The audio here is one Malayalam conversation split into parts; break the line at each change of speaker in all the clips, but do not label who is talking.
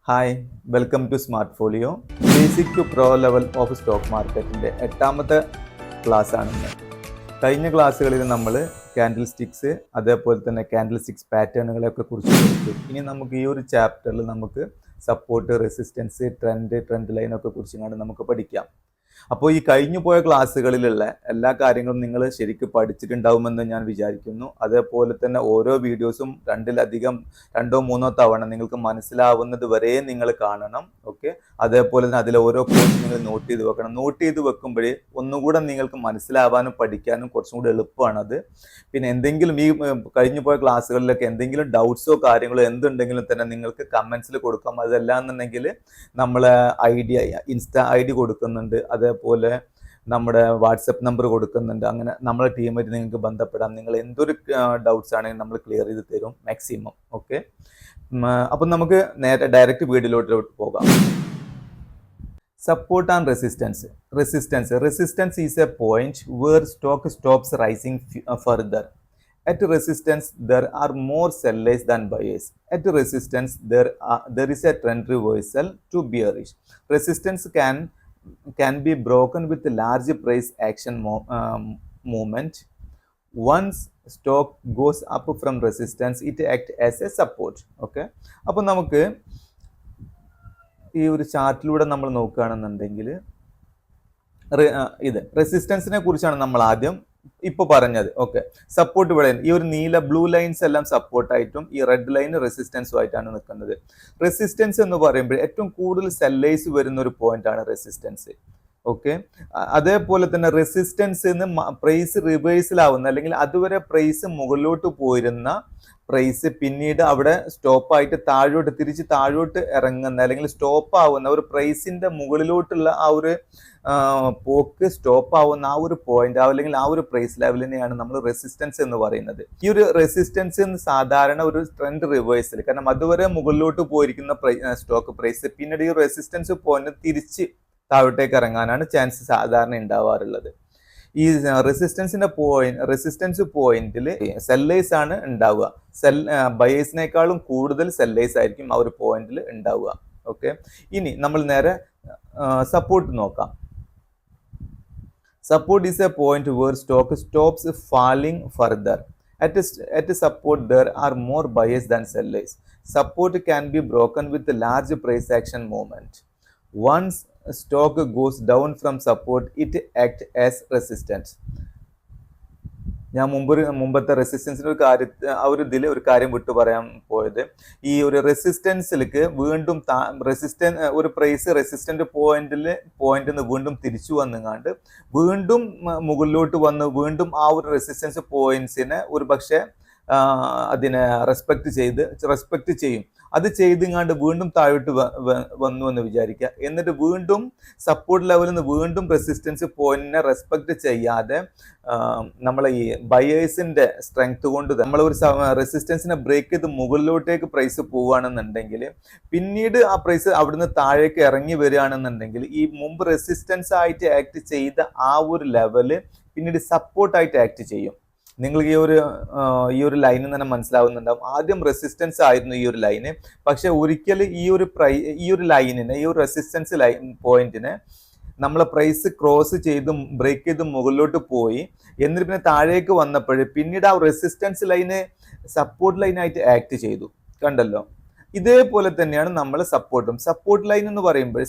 Hi welcome to smart folio. Basic to pro level of stock മാർക്കറ്റിൻ്റെ എട്ടാമത്തെ ക്ലാസ് ആണിന്ന്. കഴിഞ്ഞ ക്ലാസ്സുകളിൽ നമ്മൾ ക്യാൻഡിൽ സ്റ്റിക്സ് അതേപോലെ തന്നെ ക്യാൻഡിൽ സ്റ്റിക്സ് പാറ്റേണുകളെയൊക്കെ കുറിച്ച് പഠിച്ചു. ഇനി നമുക്ക് ഈ ഒരു ചാപ്റ്ററിൽ നമുക്ക് സപ്പോർട്ട്, റെസിസ്റ്റൻസ്, ട്രെൻഡ് ലൈനൊക്കെ കുറിച്ചാണ് നമുക്ക് പഠിക്കാം. അപ്പോൾ ഈ കഴിഞ്ഞു പോയ ക്ലാസ്സുകളിലുള്ള എല്ലാ കാര്യങ്ങളും നിങ്ങൾ ശരിക്കും പഠിച്ചിട്ടുണ്ടാവുമെന്ന് ഞാൻ വിചാരിക്കുന്നു. അതേപോലെ തന്നെ ഓരോ വീഡിയോസും രണ്ടോ മൂന്നോ തവണ നിങ്ങൾക്ക് മനസ്സിലാവുന്നത് വരെ നിങ്ങൾ കാണണം. ഓക്കെ, അതേപോലെ തന്നെ അതിലെ ഓരോ പോയിന്റ് നിങ്ങൾ നോട്ട് ചെയ്ത് വെക്കണം. നോട്ട് ചെയ്ത് വെക്കുമ്പോഴേ ഒന്നുകൂടെ നിങ്ങൾക്ക് മനസ്സിലാവാനും പഠിക്കാനും കുറച്ചും കൂടി എളുപ്പമാണത്. പിന്നെ എന്തെങ്കിലും ഈ കഴിഞ്ഞു പോയ ക്ലാസ്സുകളിലൊക്കെ എന്തെങ്കിലും ഡൗട്ട്സോ കാര്യങ്ങളോ എന്തുണ്ടെങ്കിലും തന്നെ നിങ്ങൾക്ക് കമൻസിൽ കൊടുക്കാം. അതല്ല എന്നുണ്ടെങ്കിൽ നമ്മൾ ഇൻസ്റ്റാ ID കൊടുക്കുന്നുണ്ട്, അതേപോലെ നമ്മുടെ വാട്സപ്പ് നമ്പർ കൊടുക്കുന്നുണ്ട്. അങ്ങനെ നമ്മളെ ടീമായിട്ട് നിങ്ങൾക്ക് ബന്ധപ്പെടാം. നിങ്ങൾ എന്തൊരു ഡൗട്ട്സ് ആണെങ്കിലും നമ്മൾ ക്ലിയർ ചെയ്ത് തരും മാക്സിമം. ഓക്കെ, അപ്പം നമുക്ക് നേരെ ഡയറക്റ്റ് വീഡിയോയിലോട്ട് പോകാം. Support and resistance is a point where stock stops rising further. At resistance there are more sellers than buyers. At resistance there is a trend reversal to bearish. Resistance can be broken with large price action movement. Once stock goes up from resistance it acts as a support. Okay, അപ്പോൾ നമുക്ക് ഈ ഒരു ചാർട്ടിലൂടെ നമ്മൾ നോക്കുകയാണെന്നുണ്ടെങ്കിൽ ഇത് റെസിസ്റ്റൻസിനെ കുറിച്ചാണ് നമ്മൾ ആദ്യം ഇപ്പോൾ പറഞ്ഞത്. ഓക്കെ, സപ്പോർട്ട് ഇവിടെ ഈ ഒരു ബ്ലൂ ലൈൻസ് എല്ലാം സപ്പോർട്ടായിട്ടും ഈ റെഡ് ലൈൻ റെസിസ്റ്റൻസും ആയിട്ടാണ് നിൽക്കുന്നത്. റെസിസ്റ്റൻസ് എന്ന് പറയുമ്പോൾ ഏറ്റവും കൂടുതൽ സെല്ലേഴ്സ് വരുന്ന ഒരു പോയിന്റ് ആണ് റെസിസ്റ്റൻസ്. ഓക്കെ, അതേപോലെ തന്നെ റെസിസ്റ്റൻസ് പ്രൈസ് റിവേഴ്സലാവുന്ന അല്ലെങ്കിൽ അതുവരെ പ്രൈസ് മുകളിലോട്ട് പോയിരുന്ന പ്രൈസ് പിന്നീട് അവിടെ സ്റ്റോപ്പായിട്ട് തിരിച്ച് താഴോട്ട് ഇറങ്ങുന്ന അല്ലെങ്കിൽ സ്റ്റോപ്പ് ആവുന്ന ഒരു പ്രൈസിന്റെ മുകളിലോട്ടുള്ള ആ ഒരു പോക്ക് സ്റ്റോപ്പ് ആവുന്ന ആ ഒരു പോയിന്റ് അല്ലെങ്കിൽ ആ ഒരു പ്രൈസ് ലെവലിനെയാണ് നമ്മൾ റെസിസ്റ്റൻസ് എന്ന് പറയുന്നത്. ഈ ഒരു റെസിസ്റ്റൻസ് സാധാരണ ഒരു ട്രെൻഡ് റിവേഴ്സൽ, കാരണം അതുവരെ മുകളിലോട്ട് പോയിരിക്കുന്ന സ്റ്റോക്ക് പ്രൈസ് പിന്നീട് ഈ റെസിസ്റ്റൻസ് പോയിന്റ് തിരിച്ച് താഴോട്ടേക്ക് ഇറങ്ങാനാണ് ചാൻസ് സാധാരണ ഉണ്ടാവാറുള്ളത്. ഈ റെസിസ്റ്റൻസ് പോയിന്റിൽ സെല്ലേഴ്സ് ആണ് ഉണ്ടാവുക. ബയേഴ്സിനേക്കാളും കൂടുതൽ സെല്ലേഴ്സ് ആയിരിക്കും ആ ഒരു പോയിന്റിൽ ഉണ്ടാവുക. ഓക്കെ, ഇനി നമ്മൾ നേരെ സപ്പോർട്ട് നോക്കാം. Support is a point where stock stops falling further. At support there are more buyers than sellers. Support can be broken with large price action movement. Once stock goes down from support it acts as resistance. ഞാൻ മുമ്പത്തെ റെസിസ്റ്റൻസിന്റെ ഒരു കാര്യം വിട്ടു പറയാൻ പോയത്, ഈ ഒരു റെസിസ്റ്റൻസിലേക്ക് വീണ്ടും ഒരു പ്രൈസ് റെസിസ്റ്റന്റ് പോയിന്റിൽ വീണ്ടും തിരിച്ചു വന്നുകൊണ്ട് വീണ്ടും മുകളിലോട്ട് വന്ന് വീണ്ടും ആ ഒരു റെസിസ്റ്റൻസ് പോയിന്റ്സിനെ ഒരു പക്ഷേ അതിനെ റെസ്പെക്ട് ചെയ്യും. അത് ചെയ്തിങ്ങാണ്ട് വീണ്ടും താഴോട്ട് വന്നു എന്ന് വിചാരിക്കുക. എന്നിട്ട് വീണ്ടും സപ്പോർട്ട് ലെവലിൽ നിന്ന് വീണ്ടും റെസിസ്റ്റൻസ് പോയിന്റിനെ റെസ്പെക്ട് ചെയ്യാതെ നമ്മളെ ഈ ബയേഴ്സിന്റെ സ്ട്രെങ്ത് കൊണ്ട് നമ്മൾ ഒരു റെസിസ്റ്റൻസിനെ ബ്രേക്ക് ചെയ്ത് മുകളിലോട്ടേക്ക് പ്രൈസ് പോവുകയാണെന്നുണ്ടെങ്കിൽ പിന്നീട് ആ പ്രൈസ് അവിടുന്ന് താഴേക്ക് ഇറങ്ങി വരികയാണെന്നുണ്ടെങ്കിൽ ഈ മുമ്പ് റെസിസ്റ്റൻസ് ആയിട്ട് ആക്ട് ചെയ്ത ആ ഒരു ലെവല് പിന്നീട് സപ്പോർട്ടായിട്ട് ആക്ട് ചെയ്യും. നിങ്ങൾ ഈ ഒരു ലൈനിൽ തന്നെ മനസ്സിലാവുന്നുണ്ടാവും. ആദ്യം റെസിസ്റ്റൻസ് ആയിരുന്നു ഈ ഒരു ലൈന്, പക്ഷെ ഒരിക്കലും ഈ ഒരു ലൈനിനെ, ഈ ഒരു റെസിസ്റ്റൻസ് പോയിന്റിനെ നമ്മളെ പ്രൈസ് ക്രോസ് ചെയ്ത് ബ്രേക്ക് ചെയ്ത് മുകളിലോട്ട് പോയി എന്നിട്ട് പിന്നെ താഴേക്ക് വന്നപ്പോൾ പിന്നീട് ആ റെസിസ്റ്റൻസ് ലൈന് സപ്പോർട്ട് ലൈനായിട്ട് ആക്ട് ചെയ്തു. കണ്ടല്ലോ, ഇതേപോലെ തന്നെയാണ് നമ്മൾ സപ്പോർട്ട് ലൈൻ എന്ന് പറയുമ്പോൾ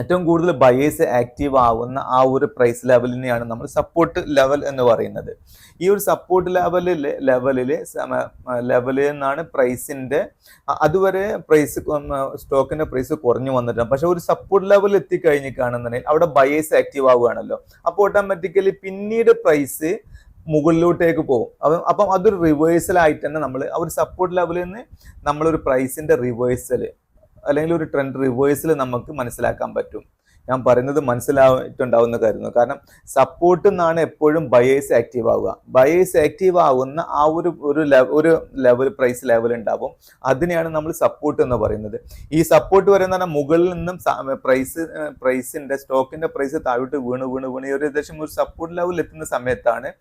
ഏറ്റവും കൂടുതൽ ബയേഴ്സ് ആക്റ്റീവ് ആവുന്ന ആ ഒരു പ്രൈസ് ലെവലിനെയാണ് നമ്മൾ സപ്പോർട്ട് ലെവൽ എന്ന് പറയുന്നത്. ഈ ഒരു സപ്പോർട്ട് ലെവലിൽ നിന്നാണ് പ്രൈസിന്റെ അതുവരെ സ്റ്റോക്കിന്റെ പ്രൈസ് കുറഞ്ഞു വന്നിട്ടുണ്ട്. പക്ഷെ ഒരു സപ്പോർട്ട് ലെവലിൽ എത്തിക്കഴിഞ്ഞിട്ടാണെന്നുണ്ടെങ്കിൽ അവിടെ ബയേഴ്സ് ആക്റ്റീവ് ആവുകയാണല്ലോ. അപ്പോൾ ഓട്ടോമാറ്റിക്കലി പിന്നീട് പ്രൈസ് മുകളിലോട്ടേക്ക് പോകും. അപ്പം അതൊരു റിവേഴ്സൽ ആയിട്ട് തന്നെ നമ്മൾ ആ ഒരു സപ്പോർട്ട് ലെവലിൽ നിന്ന് നമ്മളൊരു പ്രൈസിന്റെ റിവേഴ്സൽ അല്ലെങ്കിൽ ഒരു ട്രെൻഡ് റിവേഴ്സൽ നമുക്ക് മനസ്സിലാക്കാൻ പറ്റും. ഞാൻ പറയുന്നത് മനസ്സിലായിട്ടുണ്ടാവുന്ന കരുതുന്നു. കാരണം സപ്പോർട്ടിൽ നിന്നാണ് എപ്പോഴും ബയേഴ്സ് ആക്റ്റീവ് ആവുക. ബയേഴ്സ് ആക്റ്റീവ് ആവുന്ന ആ ഒരു പ്രൈസ് ലെവൽ ഉണ്ടാവും. അതിനെയാണ് നമ്മൾ സപ്പോർട്ട് എന്ന് പറയുന്നത്. ഈ സപ്പോർട്ട് വരുന്ന മുകളിൽ നിന്നും പ്രൈസിന്റെ സ്റ്റോക്കിന്റെ പ്രൈസ് താഴോട്ട് വീണ് ഏകദേശം ഒരു സപ്പോർട്ട് ലെവൽ എത്തുന്ന സമയത്താണ്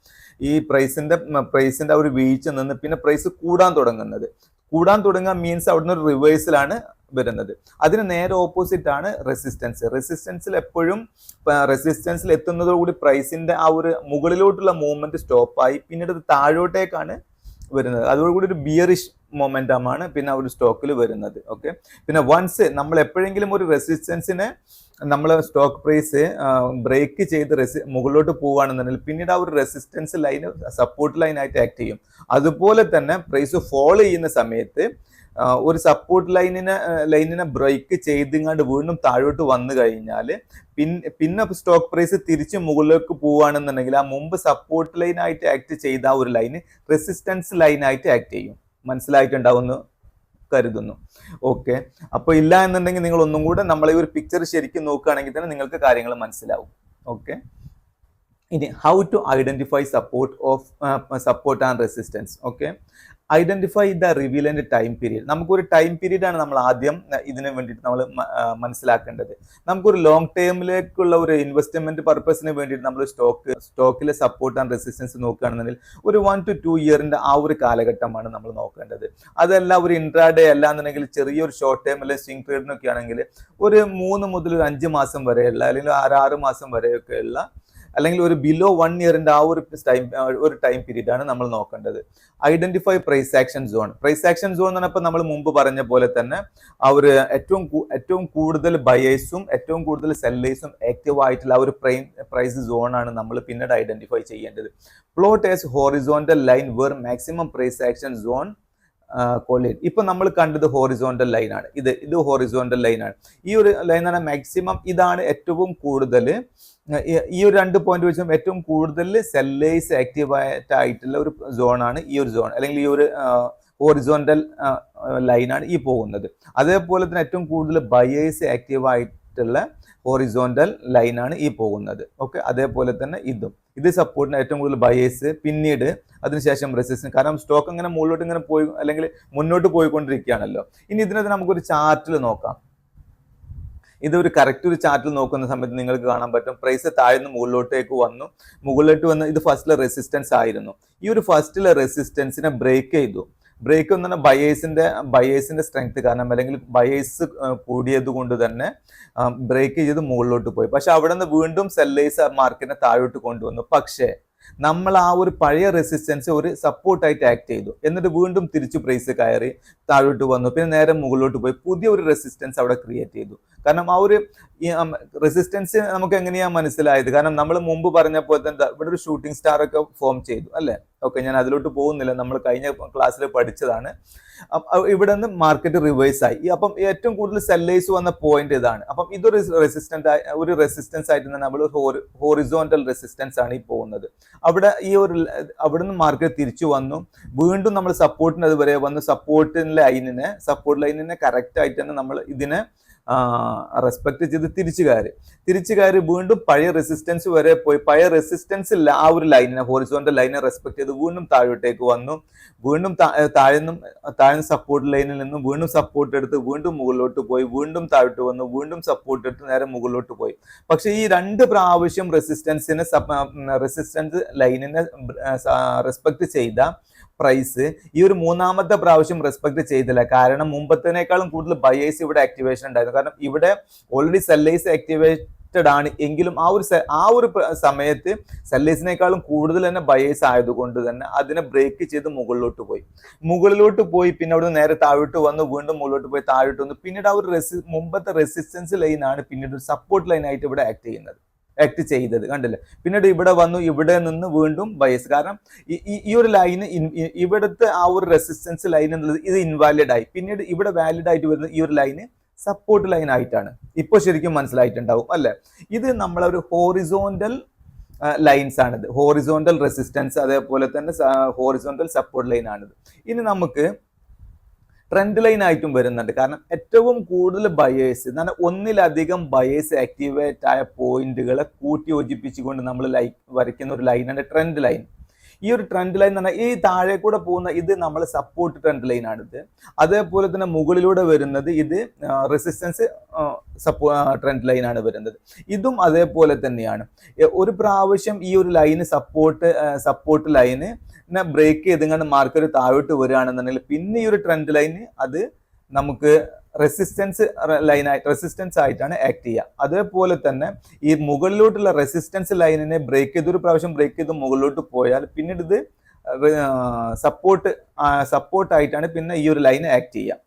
ഈ പ്രൈസിന്റെ ആ ഒരു വീഴ്ച നിന്ന് പിന്നെ പ്രൈസ് കൂടാൻ തുടങ്ങുന്നത്. കൂടാൻ തുടങ്ങുക മീൻസ് അവിടുന്ന് ഒരു റിവേഴ്സലാണ് വരുന്നത്. അതിന് നേരെ ഓപ്പോസിറ്റ് ആണ് റെസിസ്റ്റൻസിൽ എപ്പോഴും റെസിസ്റ്റൻസിൽ എത്തുന്നതോടുകൂടി പ്രൈസിന്റെ ആ ഒരു മുകളിലോട്ടുള്ള മൂവ്മെന്റ് സ്റ്റോപ്പായി പിന്നീട് അത് താഴോട്ടേക്കാണ് വരുന്നത്. അതോടുകൂടി ഒരു ബിയറിഷ് മൊമെന്റമാണ് പിന്നെ ആ ഒരു സ്റ്റോക്കിൽ വരുന്നത്. ഓക്കെ, പിന്നെ വൺസ് നമ്മൾ എപ്പോഴെങ്കിലും ഒരു റെസിസ്റ്റൻസിനെ നമ്മൾ സ്റ്റോക്ക് പ്രൈസ് ബ്രേക്ക് ചെയ്ത് മുകളിലോട്ട് പോവുകയാണെന്നുണ്ടെങ്കിൽ പിന്നീട് ആ ഒരു റെസിസ്റ്റൻസ് ലൈന് സപ്പോർട്ട് ലൈനായിട്ട് ആക്ട് ചെയ്യും. അതുപോലെ തന്നെ പ്രൈസ് ഫോളോ ചെയ്യുന്ന സമയത്ത് ഒരു സപ്പോർട്ട് ലൈനിനെ ബ്രേക്ക് ചെയ്തിങ്ങാണ്ട് വീണ്ടും താഴോട്ട് വന്നു കഴിഞ്ഞാൽ പിന്നെ സ്റ്റോക്ക് പ്രൈസ് തിരിച്ച് മുകളിലേക്ക് പോവുകയാണെന്നുണ്ടെങ്കിൽ ആ മുമ്പ് സപ്പോർട്ട് ലൈനായിട്ട് ആക്ട് ചെയ്ത ആ ഒരു ലൈന് റെസിസ്റ്റൻസ് ലൈനായിട്ട് ആക്ട് ചെയ്യും. മനസ്സിലായിട്ടുണ്ടാവുമെന്ന് കരുതുന്നു. ഓക്കെ, അപ്പോൾ ഇല്ല എന്നുണ്ടെങ്കിൽ നിങ്ങൾ ഒന്നും കൂടെ നമ്മളെ ഒരു പിക്ചർ ശരിക്കും നോക്കുകയാണെങ്കിൽ തന്നെ നിങ്ങൾക്ക് കാര്യങ്ങൾ മനസ്സിലാവും. ഓക്കെ, ഇനി how to identify support and resistance. Okay, identify the relevant time period. നമുക്കൊരു ടൈം പീരീഡ് ആണ് നമ്മൾ ആദ്യം ഇതിന് വേണ്ടിയിട്ട് നമ്മൾ മനസ്സിലാക്കേണ്ടത്. നമുക്കൊരു ലോങ് ടേമിലേക്കുള്ള ഒരു ഇൻവെസ്റ്റ്മെന്റ് പർപ്പസിന് വേണ്ടിയിട്ട് നമ്മൾ സ്റ്റോക്കിലെ സപ്പോർട്ട് ആൻഡ് റെസിസ്റ്റൻസ് നോക്കുകയാണെന്നുണ്ടെങ്കിൽ ഒരു 1 to 2 ഇയറിന്റെ ആ ഒരു കാലഘട്ടമാണ് നമ്മൾ നോക്കേണ്ടത്. അതല്ല ഒരു ഇൻട്രാഡേ അല്ല എന്നുണ്ടെങ്കിൽ ചെറിയൊരു ഷോർട്ട് ടേം അല്ലെങ്കിൽ സ്വിംഗ് ട്രേഡിനൊക്കെ ആണെങ്കിൽ ഒരു 3 മുതൽ ഒരു 5 മാസം വരെയുള്ള അല്ലെങ്കിൽ 6 മാസം വരെയൊക്കെ ഉള്ള അല്ലെങ്കിൽ ഒരു ബിലോ 1 ഇയറിന്റെ ആ ഒരു ടൈം പീരീഡ് ആണ് നമ്മൾ നോക്കേണ്ടത്. Identify price action zone. Price action zone എന്ന് പറഞ്ഞപ്പോൾ നമ്മൾ മുമ്പ് പറഞ്ഞ പോലെ തന്നെ ആ ഒരു ഏറ്റവും കൂടുതൽ ബയേഴ്സും ഏറ്റവും കൂടുതൽ സെല്ലേഴ്സും ആക്റ്റീവ് ആയിട്ടുള്ള ആ ഒരു പ്രൈസ് സോൺ ആണ് നമ്മൾ പിന്നീട് ഐഡന്റിഫൈ ചെയ്യേണ്ടത്. Plot as horizontal line where maximum price action zone collide. ഇപ്പൊ നമ്മൾ കണ്ടത് ഹോറിസോണ്ടൽ ലൈനാണ്. ഇത് ഹോറിസോണ്ടൽ ലൈനാണ്. ഈ ഒരു ലൈൻ ആണ് മാക്സിമം. ഇതാണ് ഏറ്റവും കൂടുതൽ ഈ ഒരു 2 പോയിന്റ് വെച്ചും ഏറ്റവും കൂടുതൽ സെല്ലേഴ്സ് ആക്റ്റീവ് ആയിട്ടുള്ള ഒരു സോണാണ് ഈ ഒരു സോൺ, അല്ലെങ്കിൽ ഈ ഒരു ഹോറിസോണ്ടൽ ലൈനാണ് ഈ പോകുന്നത്. അതേപോലെ തന്നെ ഏറ്റവും കൂടുതൽ ബയേഴ്സ് ആക്റ്റീവ് ആയിട്ടുള്ള ഹോറിസോണ്ടൽ ലൈനാണ് ഈ പോകുന്നത്. ഓക്കെ, അതേപോലെ തന്നെ ഇത് സപ്പോർട്ടിന് ഏറ്റവും കൂടുതൽ ബയേഴ്സ്, പിന്നീട് അതിനുശേഷം റെസിസ്റ്റൻസ്. കാരണം സ്റ്റോക്ക് ഇങ്ങനെ മുകളിലോട്ട് ഇങ്ങനെ പോയി അല്ലെങ്കിൽ മുന്നോട്ട് പോയിക്കൊണ്ടിരിക്കുകയാണല്ലോ. ഇനി ഇതിനകത്ത് നമുക്കൊരു ചാർട്ടിൽ നോക്കാം. ഇതൊരു കറക്റ്റ് ഒരു ചാർട്ടിൽ നോക്കുന്ന സമയത്ത് നിങ്ങൾക്ക് കാണാൻ പറ്റും പ്രൈസ് താഴ്ന്ന് മുകളിലോട്ട് വന്ന് ഇത് ഫസ്റ്റിലെ റെസിസ്റ്റൻസ് ആയിരുന്നു. ഈ ഒരു ഫസ്റ്റിലെ റെസിസ്റ്റൻസിനെ ബ്രേക്ക് എന്ന് പറഞ്ഞാൽ ബയേഴ്സിന്റെ സ്ട്രെങ്ത് കാരണം അല്ലെങ്കിൽ ബയേഴ്സ് കൂടിയത് കൊണ്ട് തന്നെ ബ്രേക്ക് ചെയ്ത് മുകളിലോട്ട് പോയി. പക്ഷെ അവിടെ നിന്ന് വീണ്ടും സെല്ലേഴ്സ് മാർക്കറ്റിനെ താഴോട്ട് കൊണ്ടുവന്നു. പക്ഷേ നമ്മൾ ആ ഒരു പഴയ റെസിസ്റ്റൻസ് ഒരു സപ്പോർട്ടായിട്ട് ആക്ട് ചെയ്തു. എന്നിട്ട് വീണ്ടും തിരിച്ചു പ്രൈസ് കയറി താഴോട്ട് വന്നു. പിന്നെ നേരെ മുകളിലോട്ട് പോയി പുതിയ ഒരു റെസിസ്റ്റൻസ് അവിടെ ക്രിയേറ്റ് ചെയ്തു. കാരണം ആ ഒരു റെസിസ്റ്റൻസ് നമുക്ക് എങ്ങനെയാ മനസ്സിലായത്? കാരണം നമ്മൾ മുമ്പ് പറഞ്ഞപ്പോൾ തന്നെ ഇവിടെ ഒരു ഷൂട്ടിംഗ് സ്റ്റാർ ഒക്കെ ഫോം ചെയ്തു അല്ലേ? ഓക്കെ, ഞാൻ അതിലോട്ട് പോകുന്നില്ല, നമ്മൾ കഴിഞ്ഞ ക്ലാസ്സിൽ പഠിച്ചതാണ്. ഇവിടെ നിന്ന് മാർക്കറ്റ് റിവേഴ്സ് ആയി. അപ്പം ഏറ്റവും കൂടുതൽ സെല്ലേഴ്സ് വന്ന പോയിന്റ് ഇതാണ്. അപ്പം ഇതൊരു റെസിസ്റ്റൻസ് ആയിട്ട് തന്നെ നമ്മൾ ഹോറിസോണ്ടൽ റെസിസ്റ്റൻസ് ആണ് ഈ പോകുന്നത്. അവിടെ നിന്ന് മാർക്കറ്റ് തിരിച്ചു വന്നു. വീണ്ടും നമ്മൾ സപ്പോർട്ടിന് അതുവരെ വന്നു. സപ്പോർട്ട് ലൈനിനെ കറക്റ്റ് ആയിട്ട് തന്നെ നമ്മൾ ഇതിനെ റെസ്പെക്ട് ചെയ്ത് തിരിച്ചു കയറി വീണ്ടും പഴയ റെസിസ്റ്റൻസ് വരെ പോയി. പഴയ റെസിസ്റ്റൻസ് ആ ഒരു ലൈനിനെ ഹോറിസോണ്ടൽ ലൈനെ റെസ്പെക്ട് ചെയ്ത് വീണ്ടും താഴോട്ടേക്ക് വന്നു. വീണ്ടും താഴ്ന്ന സപ്പോർട്ട് ലൈനിൽ നിന്നും വീണ്ടും സപ്പോർട്ട് എടുത്ത് വീണ്ടും മുകളിലോട്ട് പോയി. വീണ്ടും താഴോട്ട് വന്നു. വീണ്ടും സപ്പോർട്ട് എടുത്ത് നേരെ മുകളിലോട്ട് പോയി. പക്ഷെ ഈ 2 പ്രാവശ്യം റെസിസ്റ്റൻസ് ലൈനിനെ റെസ്പെക്ട് ചെയ്ത പ്രൈസ് ഈ ഒരു 3ാമത്തെ പ്രാവശ്യം റെസ്പെക്ട് ചെയ്തില്ല. കാരണം മുമ്പത്തേക്കാളും കൂടുതൽ ബയേഴ്സ് ഇവിടെ ആക്ടിവേഷൻ ഉണ്ടായിരുന്നു. കാരണം ഇവിടെ ഓൾറെഡി സെല്ലേഴ്സ് ആക്ടിവേറ്റഡ് ആണ്. എങ്കിലും ആ ഒരു സമയത്ത് സെല്ലേഴ്സിനേക്കാളും കൂടുതൽ തന്നെ ബയേഴ്സ് ആയതുകൊണ്ട് തന്നെ അതിനെ ബ്രേക്ക് ചെയ്ത് മുകളിലോട്ട് പോയി. പിന്നെ അവിടെ നേരെ താഴോട്ട് വന്നു. വീണ്ടും മുകളിലോട്ട് പോയി താഴോട്ട് വന്നു. പിന്നീട് ആ ഒരു മുമ്പത്തെ റെസിസ്റ്റൻസ് ലൈനാണ് പിന്നീട് ഒരു സപ്പോർട്ട് ലൈനായിട്ട് ഇവിടെ ആക്ട് ചെയ്തത് കണ്ടില്ലേ? പിന്നീട് ഇവിടെ വന്നു. ഇവിടെ നിന്ന് വീണ്ടും ബയേഴ്സ്. കാരണം ഈ ഒരു ലൈന് ഇവിടുത്തെ ആ ഒരു റെസിസ്റ്റൻസ് ലൈൻ എന്നുള്ളത് ഇത് ഇൻവാലിഡ് ആയി. പിന്നീട് ഇവിടെ വാലിഡ് ആയിട്ട് വരുന്ന ഈ ഒരു ലൈന് സപ്പോർട്ട് ലൈൻ ആയിട്ടാണ്. ഇപ്പോൾ ശരിക്കും മനസ്സിലായിട്ടുണ്ടാവും അല്ലെ? ഇത് നമ്മളൊരു ഹോറിസോണ്ടൽ ലൈൻസ് ആണിത്. ഹോറിസോണ്ടൽ റെസിസ്റ്റൻസ് അതേപോലെ തന്നെ ഹോറിസോണ്ടൽ സപ്പോർട്ട് ലൈൻ ആണിത്. ഇനി നമുക്ക് ട്രെൻഡ് ലൈൻ ആയിട്ടും വരുന്നുണ്ട്. കാരണം ഏറ്റവും കൂടുതൽ ബയേഴ്സ് ഒന്നിലധികം ബയേഴ്സ് ആക്ടിവേറ്റ് ആയ പോയിന്റുകളെ കൂട്ടി യോജിപ്പിച്ചുകൊണ്ട് നമ്മൾ വരയ്ക്കുന്ന ഒരു ലൈനാണ് ട്രെൻഡ് ലൈൻ. ഈ ഒരു ട്രെൻഡ് ലൈൻ എന്ന് പറഞ്ഞാൽ ഈ താഴെ കൂടെ പോകുന്ന ഇത് നമ്മൾ സപ്പോർട്ട് ട്രെൻഡ് ലൈൻ ആണിത്. അതേപോലെ തന്നെ മുകളിലൂടെ വരുന്നത് ഇത് റെസിസ്റ്റൻസ് ട്രെൻഡ് ലൈൻ ആണ് വരുന്നത്. ഇതും അതേപോലെ തന്നെയാണ്. ഒരു പ്രാവശ്യം ഈ ഒരു ലൈന് സപ്പോർട്ട് ലൈന് ബ്രേക്ക് ചെയ്തുകൊണ്ട് മാർക്കറ്റ് താഴോട്ട് വരികയാണെന്നുണ്ടെങ്കിൽ പിന്നെ ഈ ഒരു ട്രെൻഡ് ലൈന് അത് നമുക്ക് റെസിസ്റ്റൻസ് ആയിട്ടാണ് ആക്ട് ചെയ്യുക. അതേപോലെ തന്നെ ഈ മുകളിലോട്ടുള്ള റെസിസ്റ്റൻസ് ലൈനിനെ ബ്രേക്ക് ചെയ്ത് ഒരു പ്രാവശ്യം ബ്രേക്ക് ചെയ്ത് മുകളിലോട്ട് പോയാൽ പിന്നീട് ഇത് സപ്പോർട്ടായിട്ടാണ് പിന്നെ ഈ ഒരു ലൈൻ ആക്ട് ചെയ്യുക.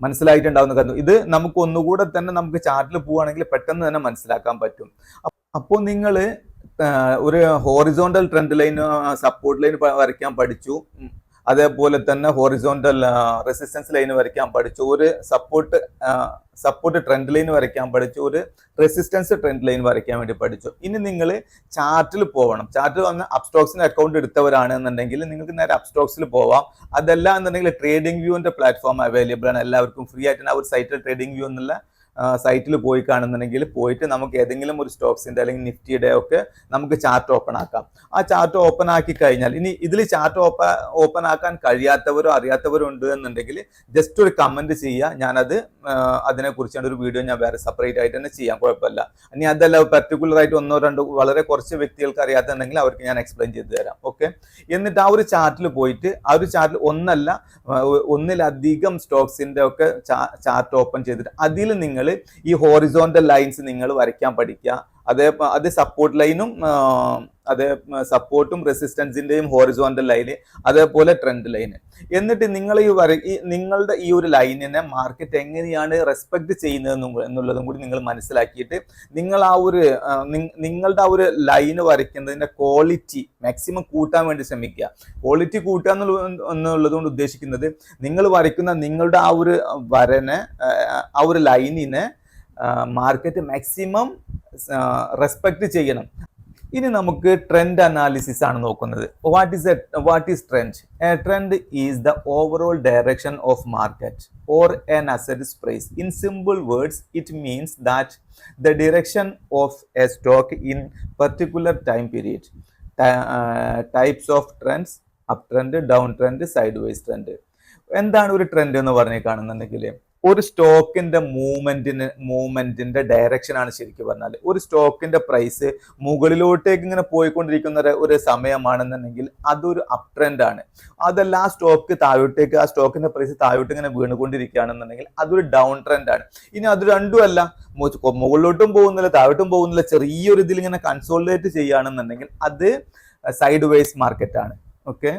മനസ്സിലായിട്ടുണ്ടാവുന്ന കാര്യം ഇത് നമുക്ക് ഒന്നുകൂടെ തന്നെ നമുക്ക് ചാർട്ടിൽ പോവുകയാണെങ്കിൽ പെട്ടെന്ന് തന്നെ മനസ്സിലാക്കാൻ പറ്റും. അപ്പോൾ നിങ്ങൾ ഒരു horizontal trend line support line വരയ്ക്കാൻ പഠിച്ചു, അതേപോലെ തന്നെ ഹോറിസോണ്ടൽ റെസിസ്റ്റൻസ് ലൈൻ വരയ്ക്കാൻ പഠിച്ചു, ഒരു സപ്പോർട്ട് ട്രെൻഡ് ലൈൻ വരയ്ക്കാൻ പഠിച്ചു, ഒരു റെസിസ്റ്റൻസ് ട്രെൻഡ് ലൈൻ വരയ്ക്കാൻ വേണ്ടി പഠിച്ചു. ഇനി നിങ്ങൾ ചാർട്ടിൽ പോകണം. ചാർട്ടിൽ വന്ന് അപ്സ്റ്റോക്സിന് അക്കൗണ്ട് എടുത്തവരാണെന്നുണ്ടെങ്കിൽ നിങ്ങൾക്ക് നേരെ അപ്സ്റ്റോക്സിൽ പോവാം. അതല്ല എന്നുണ്ടെങ്കിൽ ട്രേഡിംഗ് വ്യൂവിന്റെ പ്ലാറ്റ്ഫോം അവൈലബിൾ ആണ് എല്ലാവർക്കും ഫ്രീ ആയിട്ട്. ആ ഒരു സൈറ്റിൽ ട്രേഡിംഗ് വ്യൂ എന്നുള്ള സൈറ്റിൽ പോയി കാണുന്നുണ്ടെങ്കിൽ പോയിട്ട് നമുക്ക് ഏതെങ്കിലും ഒരു സ്റ്റോക്സിന്റെ അല്ലെങ്കിൽ നിഫ്റ്റിയുടെ ഒക്കെ നമുക്ക് ചാർട്ട് ഓപ്പൺ ആക്കാം. ആ ചാർട്ട് ഓപ്പൺ ആക്കി കഴിഞ്ഞാൽ ഇനി ഇതിൽ ചാർട്ട് ഓപ്പൺ ആക്കാൻ കഴിയാത്തവരോ അറിയാത്തവരോ ഉണ്ട് എന്നുണ്ടെങ്കിൽ ജസ്റ്റ് ഒരു കമന്റ് ചെയ്യുക. ഞാനത് അതിനെക്കുറിച്ചാണ് ഒരു വീഡിയോ ഞാൻ വേറെ സെപ്പറേറ്റ് ആയിട്ട് തന്നെ ചെയ്യാം, കുഴപ്പമില്ല. ഇനി അതല്ല പർട്ടിക്കുലർ ആയിട്ട് ഒന്നോ രണ്ടോ വളരെ കുറച്ച് വ്യക്തികൾക്ക് അറിയാത്തുണ്ടെങ്കിൽ അവർക്ക് ഞാൻ എക്സ്പ്ലെയിൻ ചെയ്ത് തരാം. ഓക്കെ, എന്നിട്ട് ആ ഒരു ചാർട്ടിൽ പോയിട്ട് ആ ഒരു ചാർട്ടിൽ ഒന്നിലധികം സ്റ്റോക്സിന്റെ ഒക്കെ ചാർട്ട് ഓപ്പൺ ചെയ്തിട്ട് അതിൽ നിങ്ങൾ ഈ ഹോറിസോണ്ടൽ ലൈൻസ് നിങ്ങൾ വരയ്ക്കാൻ പഠിക്കുക. അത് സപ്പോർട്ട് ലൈനും സപ്പോർട്ടും റെസിസ്റ്റൻസിന്റെയും ഹോറിസോണ്ടൽ ലൈന്, അതേപോലെ ട്രെൻഡ് ലൈന്. എന്നിട്ട് നിങ്ങൾ നിങ്ങളുടെ ഈ ഒരു ലൈനിനെ മാർക്കറ്റ് എങ്ങനെയാണ് റെസ്പെക്ട് ചെയ്യുന്നത് എന്നുള്ളതും കൂടി നിങ്ങൾ മനസ്സിലാക്കിയിട്ട് നിങ്ങൾ നിങ്ങളുടെ ആ ഒരു ലൈന് വരയ്ക്കുന്നതിന്റെ ക്വാളിറ്റി മാക്സിമം കൂട്ടാൻ വേണ്ടി ശ്രമിക്കുക. ക്വാളിറ്റി കൂട്ടുക എന്നുള്ളതുകൊണ്ട് ഉദ്ദേശിക്കുന്നത് നിങ്ങൾ വരയ്ക്കുന്ന നിങ്ങളുടെ ആ ഒരു ആ ഒരു ലൈനിനെ മാർക്കറ്റ് മാക്സിമം റെസ്പെക്ട് ചെയ്യണം. ഇനി നമുക്ക് ട്രെൻഡ് അനാലിസിസ് ആണ് നോക്കുന്നത്. What is trend? A trend is the overall direction of market or an asset's price. In simple words, it means that the direction of a stock in particular time period. Types of trends: uptrend, downtrend, sideways trend. എന്താണ് ഒരു ട്രെൻഡ് എന്ന് പറഞ്ഞ് കാണുന്നുണ്ടെങ്കിൽ ഒരു സ്റ്റോക്കിന്റെ മൂവ്മെന്റിന്റെ ഡയറക്ഷൻ ആണ് ശരിക്കും പറഞ്ഞാൽ. ഒരു സ്റ്റോക്കിന്റെ പ്രൈസ് മുകളിലോട്ടേക്ക് ഇങ്ങനെ പോയിക്കൊണ്ടിരിക്കുന്ന ഒരു സമയമാണെന്നുണ്ടെങ്കിൽ അതൊരു അപ് ട്രെൻഡ് ആണ്. അതല്ല ആ സ്റ്റോക്കിന്റെ പ്രൈസ് താഴോട്ട് ഇങ്ങനെ വീണുകൊണ്ടിരിക്കുകയാണെന്നുണ്ടെങ്കിൽ അതൊരു ഡൗൺ ട്രെൻഡ് ആണ്. ഇനി അത് രണ്ടും അല്ല, മുകളിലോട്ടും പോകുന്നില്ല താഴോട്ടും പോകുന്നില്ല, ചെറിയൊരു ഇതിൽ ഇങ്ങനെ കൺസോളിഡേറ്റ് ചെയ്യുകയാണെന്നുണ്ടെങ്കിൽ അത് സൈഡ് വേസ് മാർക്കറ്റ് ആണ്. Okay,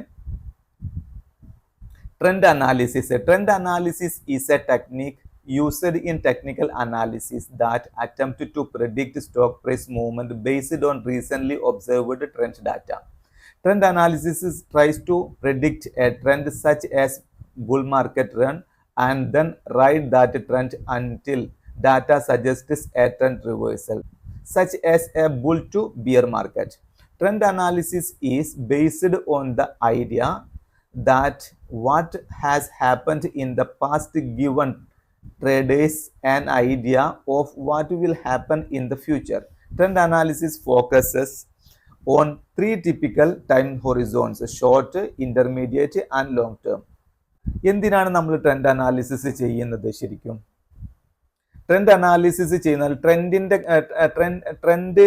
Trend analysis. Trend analysis is a technique used in technical analysis that attempt to predict stock price movement based on recently observed trend data. Trend analysis tries to predict a trend such as bull market run and then ride that trend until data suggests a trend reversal, such as a bull to bear market. Trend analysis is based on the idea that what has happened in the past given traders an idea of what will happen in the future. Trend analysis focuses on three typical time horizons: short, intermediate and long term. എന്തിനാണ് നമ്മൾ ട്രെൻഡ് അനാലിസിസ് ചെയ്യുന്നത്? ശരിക്കും ട്രെൻഡ് അനാലിസിസ് ചെയ്യുന്നത് ട്രെൻഡ്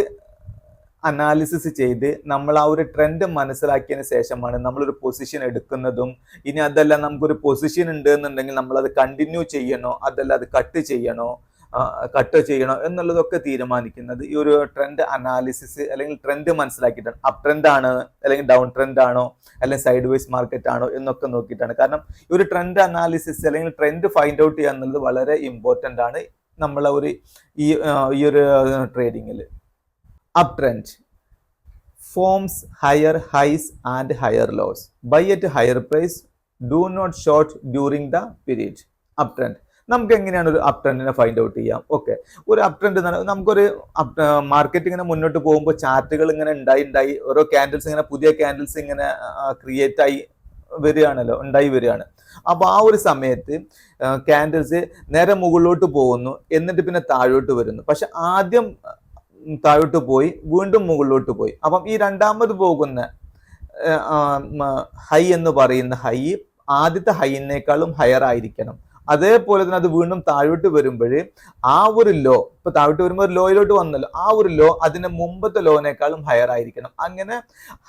അനാലിസിസ് ചെയ്ത് നമ്മൾ ആ ഒരു ട്രെൻഡ് മനസ്സിലാക്കിയതിന് ശേഷമാണ് നമ്മളൊരു പൊസിഷൻ എടുക്കുന്നതും. ഇനി അതല്ല നമുക്കൊരു പൊസിഷൻ ഉണ്ട് എന്നുണ്ടെങ്കിൽ നമ്മളത് കണ്ടിന്യൂ ചെയ്യണോ അതല്ല അത് കട്ട് ചെയ്യണോ എന്നുള്ളതൊക്കെ തീരുമാനിക്കുന്നത് ഈ ഒരു ട്രെൻഡ് അനാലിസിസ് അല്ലെങ്കിൽ ട്രെൻഡ് മനസ്സിലാക്കിയിട്ടാണ്. അപ് ട്രെൻഡ് ആണ് അല്ലെങ്കിൽ ഡൗൺ ട്രെൻഡ് ആണോ അല്ലെങ്കിൽ സൈഡ് വേസ് മാർക്കറ്റ് ആണോ എന്നൊക്കെ നോക്കിയിട്ടാണ്. കാരണം ഈ ഒരു ട്രെൻഡ് അനാലിസിസ് അല്ലെങ്കിൽ ട്രെൻഡ് ഫൈൻഡ് ഔട്ട് ചെയ്യുക എന്നുള്ളത് വളരെ ഇമ്പോർട്ടൻ്റ് ആണ് നമ്മളെ ഈ ഒരു ട്രേഡിങ്ങിൽ. Uptrend forms higher highs and higher lows. Buy at higher price. Do not short during the period. Uptrend. നമുക്ക് എങ്ങനെയാണ് ഒരു അപ് ട്രെൻഡിനെ ഫൈൻഡ് ഔട്ട് ചെയ്യാം? ഓക്കെ, ഒരു അപ് ട്രെൻഡ് നമുക്കൊരു മാർക്കറ്റ് ഇങ്ങനെ മുന്നോട്ട് പോകുമ്പോൾ ചാർട്ടുകൾ ഇങ്ങനെ ഉണ്ടായി ഓരോ ക്യാൻഡിൽസ് ഇങ്ങനെ പുതിയ ക്യാൻഡിൽസ് ഇങ്ങനെ ക്രിയേറ്റ് ആയി ഉണ്ടായി വരികയാണ്. അപ്പൊ ആ ഒരു സമയത്ത് ക്യാൻഡിൽസ് നേരെ മുകളിലോട്ട് പോകുന്നു, എന്നിട്ട് പിന്നെ താഴോട്ട് വരുന്നു. പക്ഷെ ആദ്യം താഴോട്ട് പോയി വീണ്ടും മുകളിലോട്ട് പോയി. അപ്പം ഈ രണ്ടാമത് പോകുന്ന ഹൈ എന്ന് പറയുന്ന ഹൈ ആദ്യത്തെ ഹൈനേക്കാളും ഹയർ ആയിരിക്കണം. അതേപോലെ തന്നെ അത് വീണ്ടും താഴോട്ട് വരുമ്പോൾ ആ ഒരു ലോ, ഇപ്പൊ താഴോട്ട് വരുമ്പോൾ ഒരു ലോയിലോട്ട് വന്നല്ലോ, ആ ഒരു ലോ അതിന്റെ മുമ്പത്തെ ലോനേക്കാളും ഹയർ ആയിരിക്കണം. അങ്ങനെ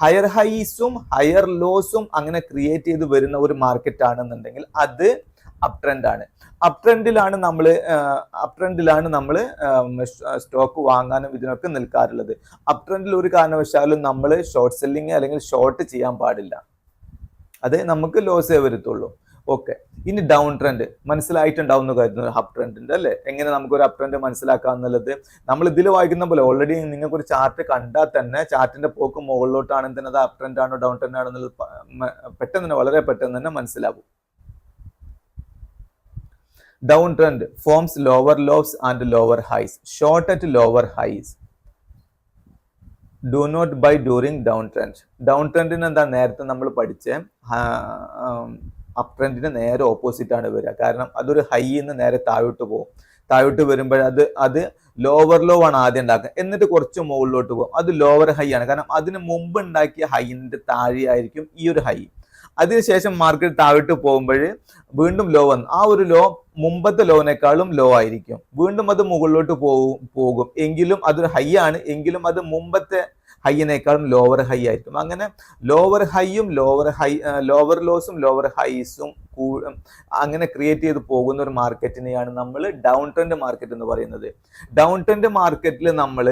ഹയർ ഹൈസും ഹയർ ലോസും അങ്ങനെ ക്രിയേറ്റ് ചെയ്ത് വരുന്ന ഒരു മാർക്കറ്റ് ആണെന്നുണ്ടെങ്കിൽ അത് അപ് ട്രെൻഡ് ആണ്. അപ് ട്രെൻഡിലാണ് നമ്മൾ സ്റ്റോക്ക് വാങ്ങാനും ഇതിനൊക്കെ നിൽക്കാറുള്ളത്. അപ് ട്രെൻഡിൽ ഒരു കാരണവശാലും നമ്മൾ ഷോർട്ട് സെല്ലിങ് അല്ലെങ്കിൽ ഷോർട്ട് ചെയ്യാൻ പാടില്ല, അത് നമുക്ക് ലോസേ വരുത്തുള്ളൂ. ഓക്കെ, ഇനി ഡൗൺ ട്രെൻഡ് മനസ്സിലായിട്ടുണ്ടാവും എന്ന് കരുതുന്നു. അപ് ട്രെൻഡിന്റെ അല്ലേ, എങ്ങനെ നമുക്കൊരു അപ് ട്രെൻഡ് മനസ്സിലാക്കാം എന്നുള്ളത് നമ്മൾ ഇതിൽ വായിക്കുന്ന പോലെ ഓൾറെഡി നിങ്ങൾക്ക് ഒരു ചാർട്ട് കണ്ടാൽ തന്നെ ചാർട്ടിന്റെ പോക്ക് മുകളിലോട്ടാണെങ്കിൽ തന്നെ അത് അപ് ട്രെൻഡ് ആണോ ഡൗൺ ട്രെൻഡ് ആണോ എന്നുള്ളത് പെട്ടെന്ന് തന്നെ, വളരെ പെട്ടെന്ന് തന്നെ മനസ്സിലാവും. Down trend forms lower lows and lower highs. Short at lower highs. Do not buy during down trend. Down trendന് എന്താ നേരത്തെ നമ്മൾ പഠിച്ച അപ് ട്രെൻഡിന് നേരെ ഓപ്പോസിറ്റ് ആണ് വരിക. കാരണം അതൊരു ഹൈന്ന് നേരെ താഴോട്ട് പോകും. താഴോട്ട് വരുമ്പോൾ അത് ലോവർ ലോ ആണ് ആദ്യം ഉണ്ടാക്കുക, എന്നിട്ട് കുറച്ച് മുകളിലോട്ട് പോകും. അത് ലോവർ ഹൈ ആണ്, കാരണം അതിന് മുമ്പ് ഉണ്ടാക്കിയ ഹൈന്റെ താഴെയായിരിക്കും ഈ ഒരു ഹൈ. അതിനുശേഷം മാർക്കറ്റ് താഴോട്ട് പോകുമ്പോൾ വീണ്ടും ലോ വന്നു, ആ ഒരു ലോ മുമ്പത്തെ ലോനേക്കാളും ലോ ആയിരിക്കും. വീണ്ടും അത് മുകളിലോട്ട് പോകും, എങ്കിലും അതൊരു ഹൈ ആണ്, എങ്കിലും അത് മുമ്പത്തെ ഹൈയിനേക്കാളും ലോവർ ഹൈ ആയിരിക്കും. അങ്ങനെ ലോവർ ഹൈയും ലോവർ ലോസും ലോവർ ഹൈസും അങ്ങനെ ക്രിയേറ്റ് ചെയ്ത് പോകുന്ന ഒരു മാർക്കറ്റിനെയാണ് നമ്മൾ ഡൗൺ ട്രെൻഡ് മാർക്കറ്റ് എന്ന് പറയുന്നത്. ഡൗൺ ട്രെൻഡ് മാർക്കറ്റിൽ നമ്മൾ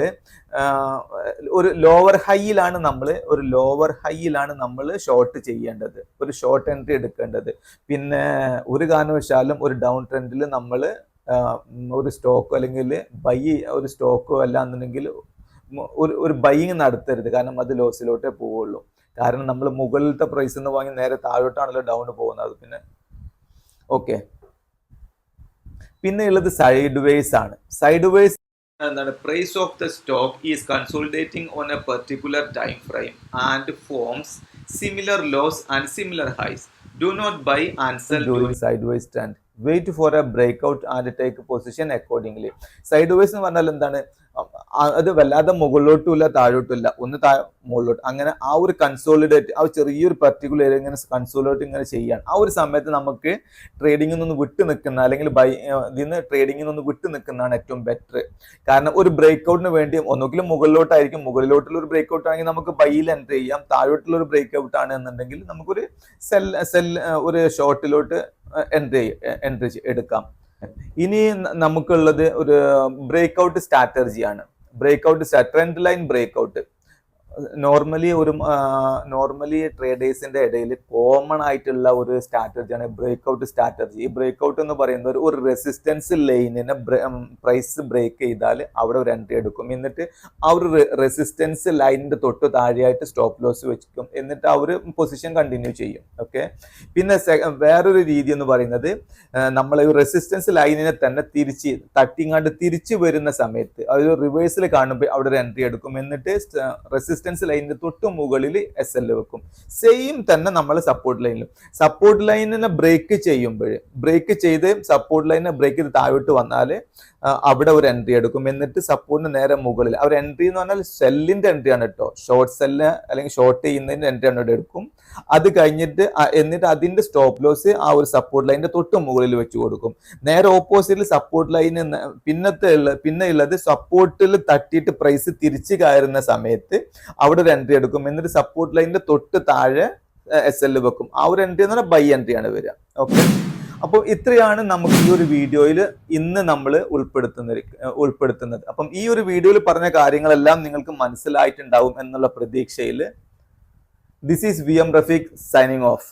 ഒരു ലോവർ ഹൈയിലാണ് നമ്മൾ ഷോർട്ട് ചെയ്യേണ്ടത്, ഒരു ഷോർട്ട് എൻട്രി എടുക്കേണ്ടത്. പിന്നെ ഒരു കാരണവശാലും ഒരു ഡൗൺ ട്രെൻഡിൽ നമ്മൾ ഒരു സ്റ്റോക്കോ അല്ലെങ്കിൽ ഒരു സ്റ്റോക്കോ അല്ലാന്നുണ്ടെങ്കിൽ ഒരു ബൈയിങ് നടത്തരുത്, കാരണം അത് ലോസിലോട്ടേ പോവുള്ളൂ. കാരണം നമ്മൾ മുകളിലത്തെ പ്രൈസ് എന്ന് വാങ്ങി നേരെ താഴോട്ടാണല്ലോ ഡൗൺ പോകുന്നത്. ഓക്കെ, പിന്നെ ഉള്ളത് സൈഡ് വേസ് ആണ്. സൈഡ് വേസ് എന്താണ്? Price of the stock is consolidating on a particular time frame and forms similar lows and similar highs. Do not buy and sell during sideways trend. Wait for a breakout and take position accordingly. Sideways എന്ന് പറഞ്ഞാൽ എന്താണ്? അത് വല്ലാതെ മുകളിലോട്ടും ഇല്ല താഴോട്ടും ഇല്ല, ഒന്ന് മുകളിലോട്ട്, അങ്ങനെ ആ ഒരു കൺസോളിഡേറ്റ്, ആ ചെറിയൊരു പർട്ടിക്കുലർ ഏരിയ ഇങ്ങനെ കൺസോളിഡേറ്റ് ഇങ്ങനെ ചെയ്യാൻ, ആ ഒരു സമയത്ത് നമുക്ക് ട്രേഡിങ്ങിൽ നിന്ന് വിട്ടു നിൽക്കുന്ന അല്ലെങ്കിൽ ഇതിന്ന് ട്രേഡിങ്ങിൽ നിന്ന് വിട്ടു നിൽക്കുന്നതാണ് ഏറ്റവും ബെറ്റർ. കാരണം ഒരു ബ്രേക്ക്ഔട്ടിന് വേണ്ടി ഒന്നുകിലും മുകളിലോട്ടായിരിക്കും, മുകളിലോട്ടുള്ള ഒരു ബ്രേക്ക്ഔട്ട് ആണെങ്കിൽ നമുക്ക് ബൈയിൽ എൻട്രി ചെയ്യാം, താഴോട്ടുള്ള ഒരു ബ്രേക്ക്ഔട്ട് ആണ് എന്നുണ്ടെങ്കിൽ നമുക്കൊരു ഒരു ഷോർട്ടിലോട്ട് എൻട്രി എടുക്കാം. ഇനി നമുക്കുള്ളത് ഒരു ബ്രേക്ക്ഔട്ട് സ്ട്രാറ്റജിയാണ്. ട്രെൻഡ് ലൈൻ ബ്രേക്ക്ഔട്ട് നോർമലി ട്രേഡേഴ്സിന്റെ ഇടയിൽ കോമൺ ആയിട്ടുള്ള ഒരു സ്ട്രാറ്റജിയാണ് ബ്രേക്ക്ഔട്ട് സ്ട്രാറ്റജി. ഈ ബ്രേക്ക്ഔട്ട് എന്ന് പറയുന്നത് ഒരു റെസിസ്റ്റൻസ് ലൈനിനെ പ്രൈസ് ബ്രേക്ക് ചെയ്താൽ അവിടെ ഒരു എൻട്രി എടുക്കും, എന്നിട്ട് ആ ഒരു റെസിസ്റ്റൻസ് ലൈനിന്റെ തൊട്ട് താഴെയായിട്ട് സ്റ്റോപ്പ് ലോസ് വെക്കും, എന്നിട്ട് ആ ഒരു പൊസിഷൻ കണ്ടിന്യൂ ചെയ്യും. ഓക്കെ, പിന്നെ വേറൊരു രീതി എന്ന് പറയുന്നത് നമ്മൾ ഈ റെസിസ്റ്റൻസ് ലൈനിനെ തന്നെ തട്ടിങ്ങാണ്ട് തിരിച്ചു വരുന്ന സമയത്ത് അതൊരു റിവേഴ്സിൽ കാണുമ്പോൾ അവിടെ ഒരു എൻട്രി എടുക്കും, എന്നിട്ട് റെസിസ്റ്റൻസ് ലൈനിന്റെ തൊട്ട് മുകളിൽ SL വെക്കും. സെയിം തന്നെ നമ്മൾ സപ്പോർട്ട് ലൈനിനെ ബ്രേക്ക് ചെയ്ത് സപ്പോർട്ട് ലൈനിനെ ബ്രേക്ക് ചെയ്ത് താഴോട്ട് വന്നാൽ അവിടെ ഒരു എൻട്രി എടുക്കും, എന്നിട്ട് സപ്പോർട്ടിന് നേരെ മുകളിൽ അവർ എൻട്രി എന്ന് പറഞ്ഞാൽ സെല്ലിന്റെ എൻട്രി ആണ് കേട്ടോ, ഷോർട്ട് സെല്ല് അല്ലെങ്കിൽ ഷോർട്ട് ചെയ്യുന്നതിന്റെ എൻട്രി ആണ് എടുക്കും. അത് കഴിഞ്ഞിട്ട് എന്നിട്ട് അതിന്റെ സ്റ്റോപ്പ് ലോസ് ആ ഒരു സപ്പോർട്ട് ലൈനിന്റെ തൊട്ട് മുകളിൽ വെച്ച് കൊടുക്കും. നേരെ ഓപ്പോസിറ്റിൽ സപ്പോർട്ട് ലൈന് പിന്നെ ഉള്ളത് സപ്പോർട്ടിൽ തട്ടിയിട്ട് പ്രൈസ് തിരിച്ചു കയറുന്ന സമയത്ത് അവിടെ ഒരു എൻട്രി എടുക്കും, എന്നിട്ട് സപ്പോർട്ട് ലൈനിന്റെ തൊട്ട് താഴെ SL വെക്കും. ആ ഒരു എൻട്രി എന്ന് പറഞ്ഞാൽ ബൈ എൻട്രി ആണ് വരിക. ഓക്കെ, അപ്പോൾ ഇത്രയാണ് നമുക്ക് ഈ ഒരു വീഡിയോയിൽ ഇന്ന് നമ്മൾ ഉൾപ്പെടുത്തുന്നത്. അപ്പം ഈ ഒരു വീഡിയോയിൽ പറഞ്ഞ കാര്യങ്ങളെല്ലാം നിങ്ങൾക്ക് മനസ്സിലായിട്ടുണ്ടാവും എന്നുള്ള പ്രതീക്ഷയിൽ this is VM Rafiq signing off.